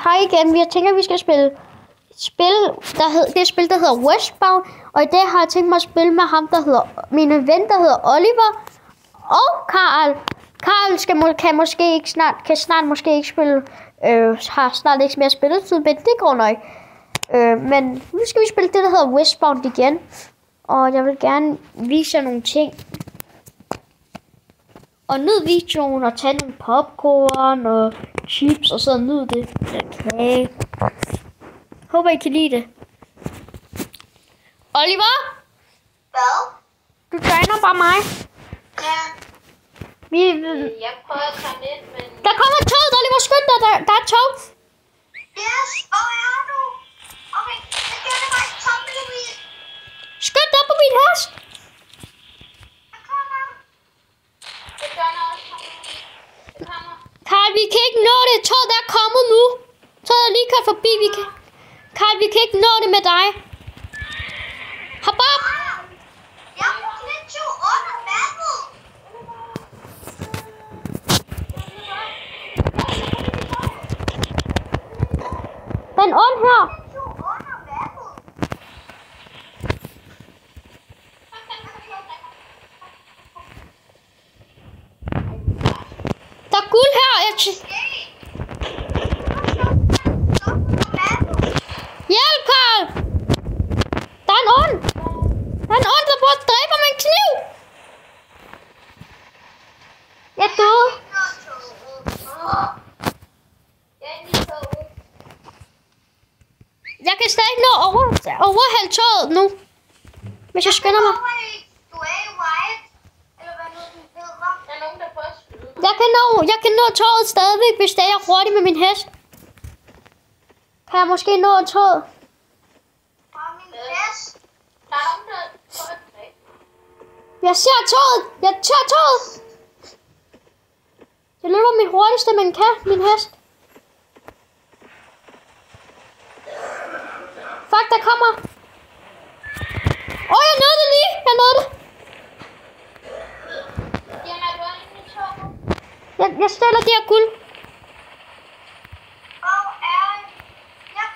Hej igen. Vi har tænkt, at vi skal spille det spil, der hedder Westbound. Og i dag har jeg tænkt mig at spille med ham, der hedder min ven, der hedder Oliver. Og Karl. Karl kan snart måske ikke spille. Har snart ikke mere spilletid, men det går nok. Men nu skal vi spille det, der hedder Westbound igen. Og jeg vil gerne vise jer nogle ting. Og nyd videoen og tage nogle popcorn og chips og så nyd det. Okay. Håber I kan lide det. Oliver? Hvad? Du joiner bare mig. Ja. Jeg prøver at komme ind, men... Der kommer toget, Oliver. Skynd dig, der er tog. Yes, hvor er du? Okay, jeg gør det bare et tommelvis. Skynd dig på min hest. Jeg kommer. Jeg gør noget tommelvis. Jeg kommer. Karl, vi kan ikke nå det. Toget er kommet nu. Toget er lige kørt forbi. Karl, vi kan ikke nå det med dig. Hop op. Jeg er lidt under vandet. Den ond her. Der er guld her. Hjælp, Karl. Der er en ond. Der prøver at dræbe med en kniv. Jeg døde. Jeg kan stadig nå overhælde toget nu. Hvis jeg skynder mig. Du er i white. Eller hvad nu den hedder. Der er nogen, der prøver at skyde. Jeg kan nå toget stadigvæk, hvis det er jeg hurtig med min hest. Kan jeg måske nå toget? Fra min hest. Der er nogen, der prøver at dræbe. Jeg ser toget. Jeg løber mit hurtigste, men kan min hest. Fuck, der kommer. Jeg nåede det lige. Jamen, er du inde i toget? Jeg stiller de her guld. Hvor er I? Ja.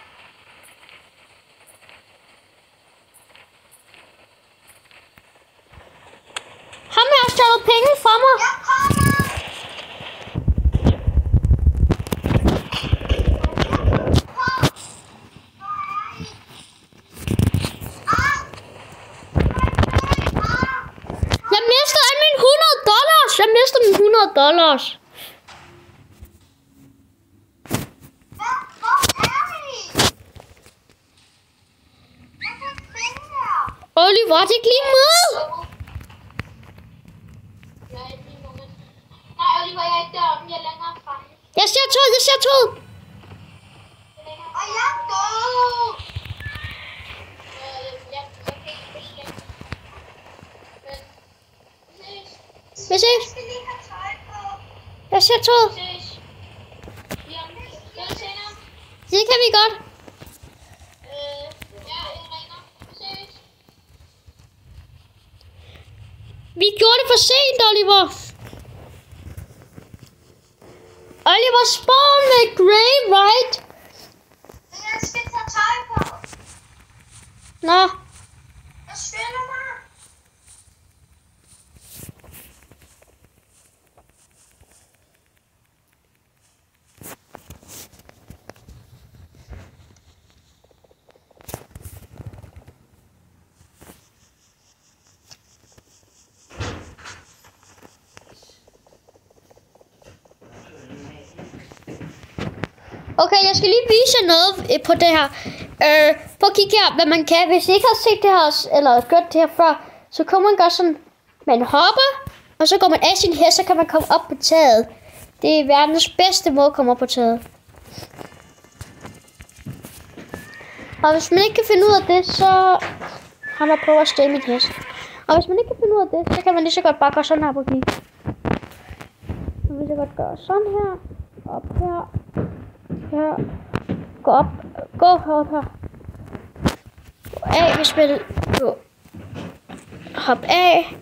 Ham har stjålet penge fra mig. Jeg kommer. Jeg mister mine $100. Hvor er I? Jeg kan ikke finde jer. Oliver, det er ikke lige med. Jeg er ikke lige nogen. Nej, Oliver, jeg er ikke deroppe. Jeg er længere fremme. Jeg ser toget. Og jeg er død. Jeg kan ikke beslutte. Jeg ses. Jeg skal lige have tøj på. Jeg ser toget. Ses. Skal senere? Det kan vi godt. Ja, jeg ringer. Ses. Vi gjorde det for sent, Oliver. Oliver spawn med Grey, right? Men jeg skal tage tøj på. Nå. Jeg skynder mig. Okay, jeg skal lige vise jer noget på det her. Prøv at kigge her, hvad man kan. Hvis I ikke har set det her, eller gjort det her før, så kan man gøre sådan, man hopper, og så går man af sin hest, så kan man komme op på taget. Det er verdens bedste måde at komme op på taget. Og hvis man ikke kan finde ud af det, så har man prøvet at stjæle min hest. Og hvis man ikke kan finde ud af det, så kan man lige så godt bare gøre sådan her på kig. Så kan vi så godt gøre sådan her, op her. Her. Gå op. Gå herop her. Gå af, hvis man gå. Hop af.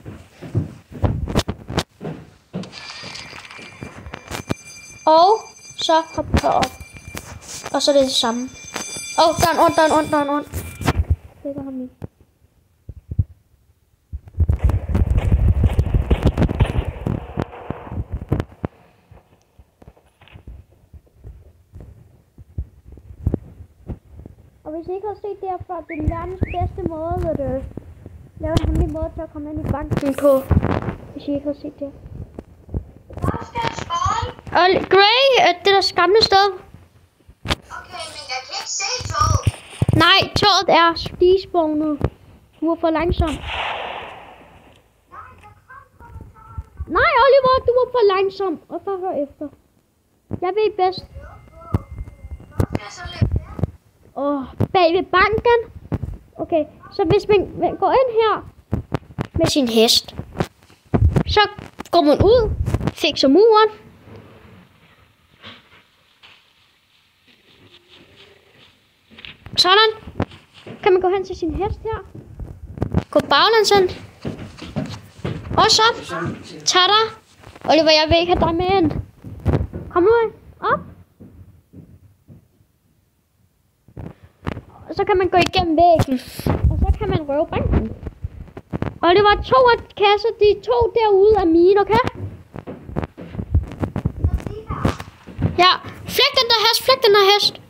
Og Så hop herop. Og så er det det samme. Der er en ond. Det gør ham lige. Og hvis I ikke har set det herfra, det er verdens bedste måde at lave en hemmelig måde til at komme ind i banken på. Hvis I ikke har set det. Hvor skal jeg spåle? Og Gray, det der gamle sted. Okay, men jeg kan ikke se toget. Nej, toget er spisvognet. Du er for langsom. Nej, Oliver, du er for langsom. Og så hør efter. Jeg ved bedst. Hvor skal jeg så løbe her? Bag ved banken. Okay, så hvis man går ind her med sin hest, så går man ud, fikser muren. Sådan. Kan man gå hen til sin hest her. Gå baglæns ind. Og så tada. Oliver, jeg vil ikke have dig med ind. Kom nu ind. Op. Og så kan man gå igennem væggen. Og så kan man røve banken. Og det var 2 af kasser. De 2 derude af mine, okay? Ja. Flæk den der hest.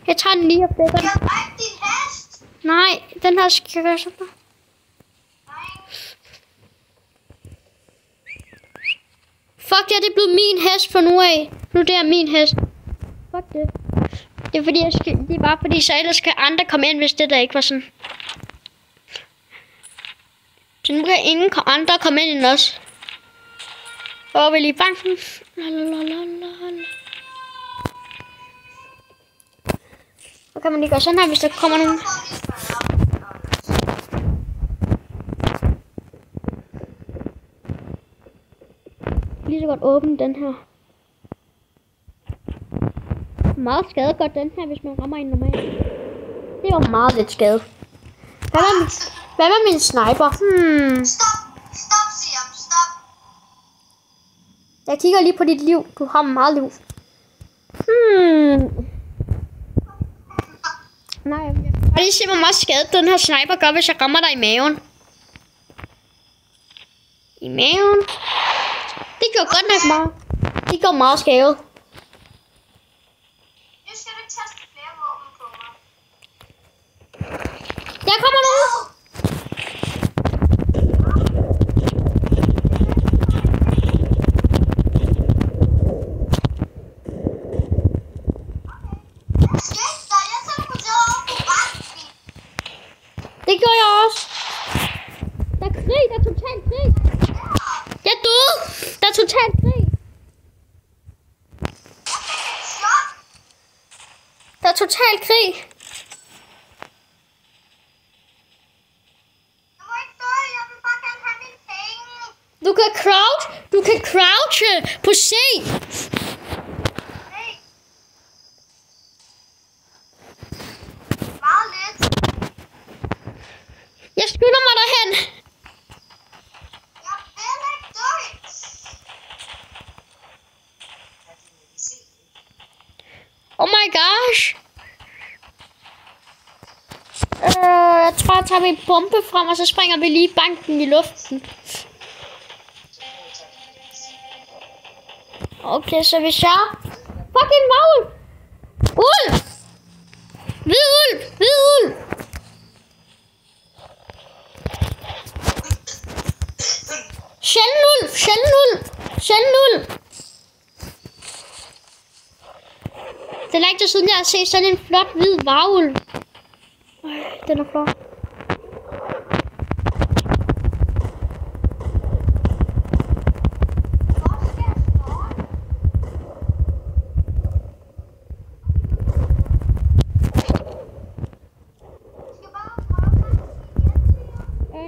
Jeg tager den lige og flækker den. Jeg har ikke din hest. Nej, den her skal jeg så på. Fuck ja, det er blevet min hest for nu af. Nu det er min hest. Fuck det. Det er fordi, det er bare fordi, så ellers kan andre komme ind, hvis det der ikke var sådan. Så nu kan ingen andre komme ind end os. Og vil i banken. Så kan man lige gøre sådan her, hvis der kommer nogen. Lige så godt åbne den her. Meget skade godt den her, hvis man rammer en normalt. Det var meget lidt skade. Hvad med min sniper? Stop, Siam, stop. Jeg kigger lige på dit liv. Du har meget liv. Nej, jeg kan lige se, hvor meget skade den her sniper gør, hvis jeg rammer dig i maven. I maven. Det gør godt nok meget. Det gør meget skade. Nu skal du ikke taste flere våben på mig. Der kommer nogen. Det gjorde jeg også. Der er krig, der er total krig. Jeg døde. Der er total krig. Der er total krig. Jeg må ikke dø, jeg vil bare gerne have mine penge. Du kan crouche på C. Meget lidt. Jeg skynder mig derhen. Jeg vil ikke dø. Oh my gosh. Jeg tror, jeg tager min bombe frem, og så springer vi lige banken i luften. Okay, så hvis jeg... Fucking maul! Ulv! Hvid ulv! Hvid ulv! Sjælden ulv! Sjælden ulv! Sjælden ulv! Det er lang tid siden, jeg har set sådan en flot hvid varulv. Den er flot.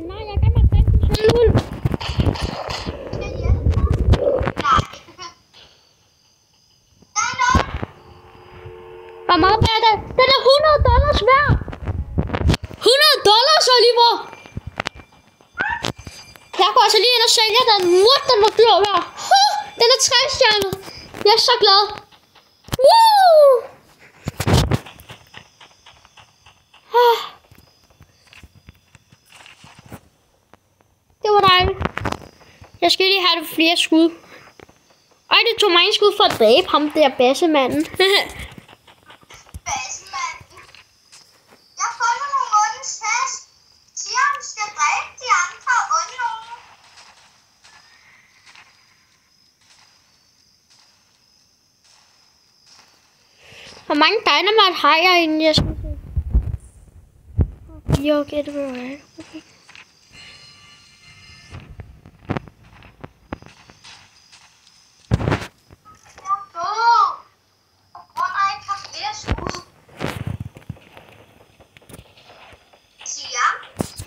Nej, jeg kan ikke tage den sjælden ulv. Hvor meget er det? Den er $100 værd. $100, Oliver. Jeg går altså lige ind og sælger den. What, den var dyr værd. Den er 3 stjerner. Jeg er så glad. Jeg skal lige have flere skud. Ej, det tog mig en skud for at dræbe ham der bassemanden. Bassemanden. Jeg har fundet nogle onde task. Sion skal dræbe de andre onde nogen. Hvor mange dynamite har jeg egentlig? Jeg skal se. 4, okay, det var right. Okay.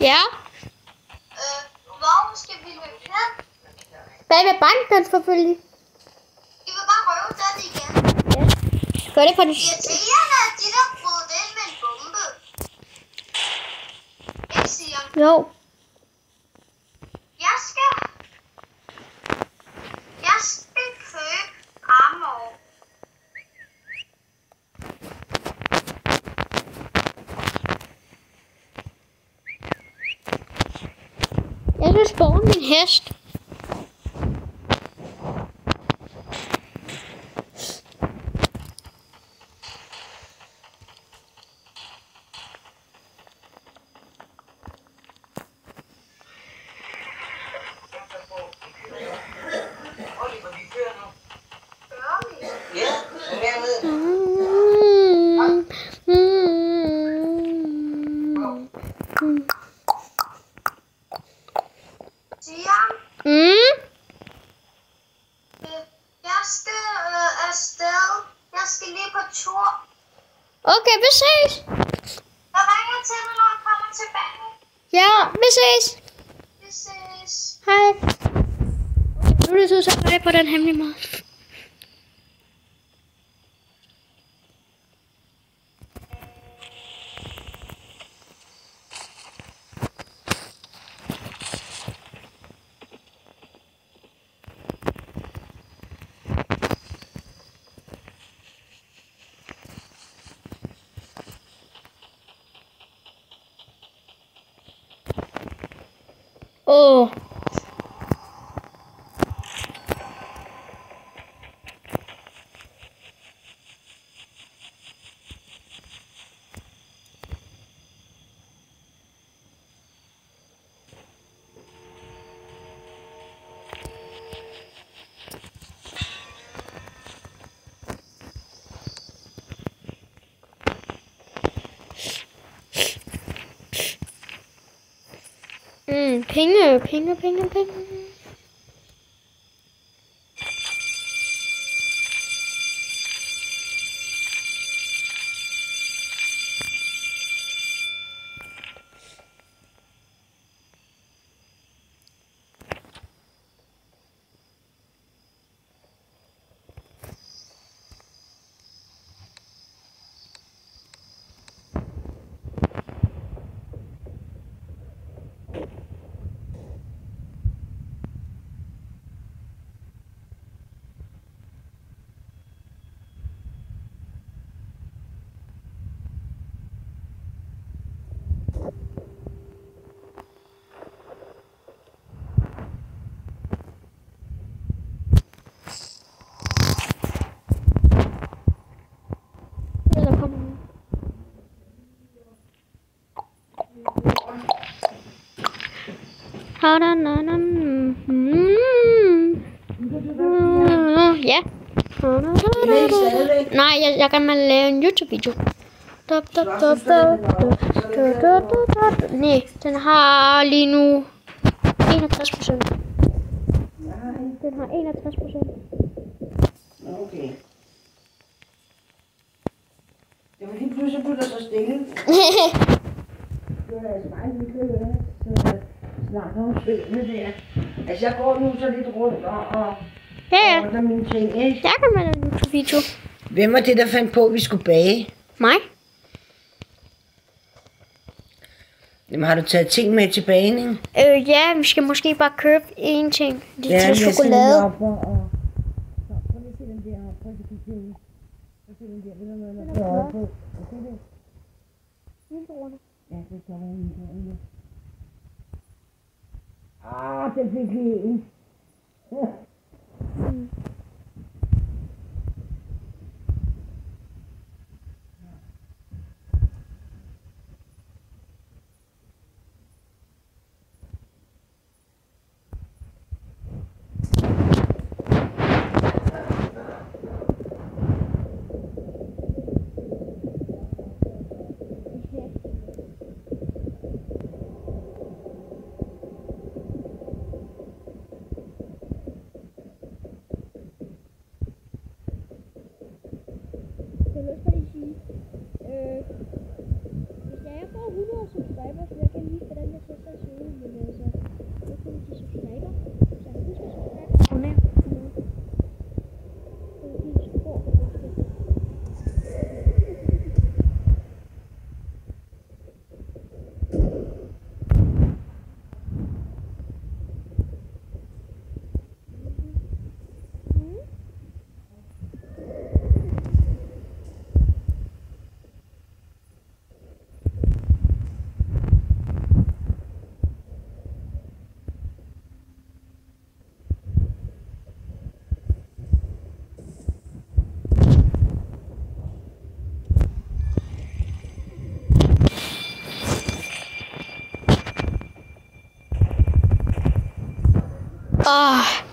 Ja. Hvor skal vi løbe hen? Bag ved banken selvfølgelig. Vi vil bare røve den igen. Ja. Gør det på den. Irriterende er de, der brød ind med en bombe. Ikke siger. Jo. Jeg skal købe armor. Jeg skal spawne min hest. Okay, vi ses. Jeg ringer til dig, når jeg kommer tilbage. Ja, vi ses. Vi ses. Hej. Nu er det så sat på den hemmelige måde. Åh. Penge. Ja. Nej, jeg kan lave en YouTube-video. Nej, den har lige nu 61%. Den har 61%. Okay. Det var lige pludselig blev der så stille. Det var altså meget hyggeligt, så snakker om spillene der. Altså jeg går nu så lidt rundt og ordner mine ting, ikke? Jeg kan lave en YouTube-video. Hvem var det, der fandt på, at vi skulle bage? Mig? Jamen, har du taget ting med til bagning? Ja, vi skal måske bare købe én ting. Det er til chokolade. Ja, prøv lige at se den der. Prøv lige at se den. Prøv at se den der. Ved du hvad, der er øje på? Er det det? Ja, det kan være en. Den fik lige en. Jeg vil også lige sige, hvis jeg får 100 subscribers, så jeg kan vise, hvordan jeg ser så ud, men altså, det er kun de subscriber, så husk at subscribe og abonner på noget. Det er helt stor forskel. Ah.